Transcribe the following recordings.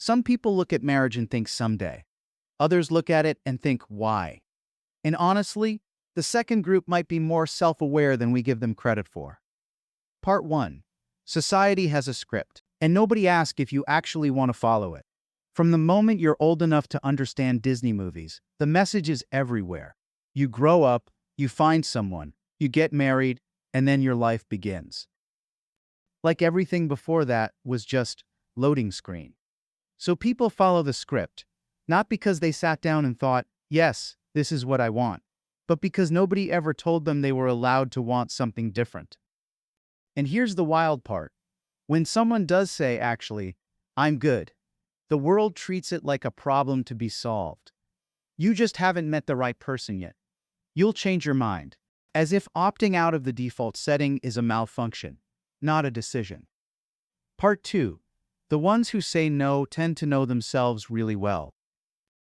Some people look at marriage and think someday. Others look at it and think why. And honestly, the second group might be more self-aware than we give them credit for. Part 1. Society has a script, and nobody asks if you actually want to follow it. From the moment you're old enough to understand Disney movies, the message is everywhere. You grow up, you find someone, you get married, and then your life begins. Like everything before that was just loading screen. So people follow the script, not because they sat down and thought, yes, this is what I want, but because nobody ever told them they were allowed to want something different. And here's the wild part. When someone does say, actually, I'm good, the world treats it like a problem to be solved. You just haven't met the right person yet. You'll change your mind, as if opting out of the default setting is a malfunction, not a decision. Part 2. The ones who say no tend to know themselves really well.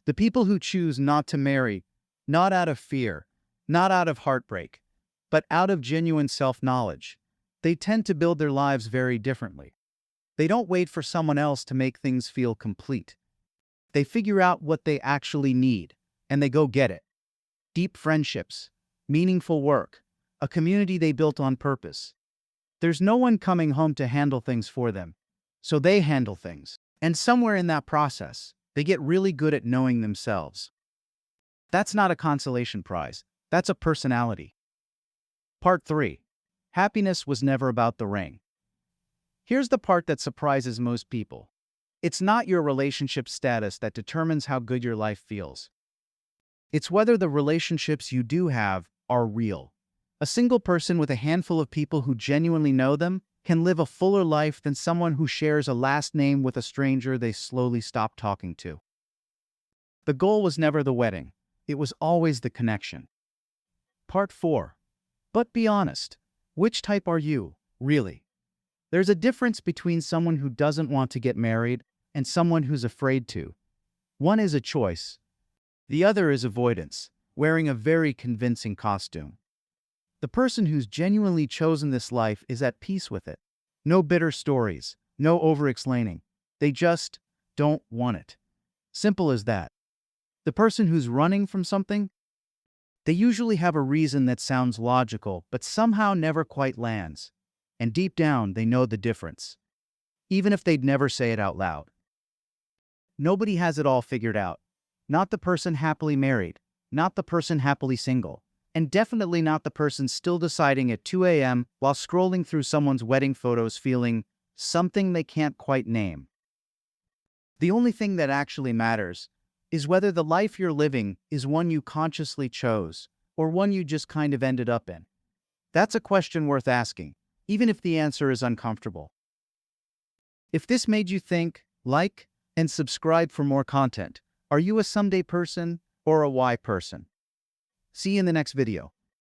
The people who choose not to marry, not out of fear, not out of heartbreak, but out of genuine self-knowledge, they tend to build their lives very differently. They don't wait for someone else to make things feel complete. They figure out what they actually need, and they go get it. Deep friendships, meaningful work, a community they built on purpose. There's no one coming home to handle things for them, so they handle things. And somewhere in that process, they get really good at knowing themselves. That's not a consolation prize. That's a personality. Part 3. Happiness was never about the ring. Here's the part that surprises most people. It's not your relationship status that determines how good your life feels. It's whether the relationships you do have are real. A single person with a handful of people who genuinely know them can live a fuller life than someone who shares a last name with a stranger they slowly stop talking to. The goal was never the wedding. It was always the connection. Part 4. But be honest. Which type are you, really? There's a difference between someone who doesn't want to get married and someone who's afraid to. One is a choice. The other is avoidance, wearing a very convincing costume. The person who's genuinely chosen this life is at peace with it. No bitter stories, no over-explaining. They just don't want it. Simple as that. The person who's running from something, they usually have a reason that sounds logical, but somehow never quite lands. And deep down, they know the difference, even if they'd never say it out loud. Nobody has it all figured out. Not the person happily married, not the person happily single, and definitely not the person still deciding at 2 a.m. while scrolling through someone's wedding photos feeling something they can't quite name. The only thing that actually matters is whether the life you're living is one you consciously chose or one you just kind of ended up in. That's a question worth asking, even if the answer is uncomfortable. If this made you think, like, and subscribe for more content. Are you a someday person or a why person? See you in the next video.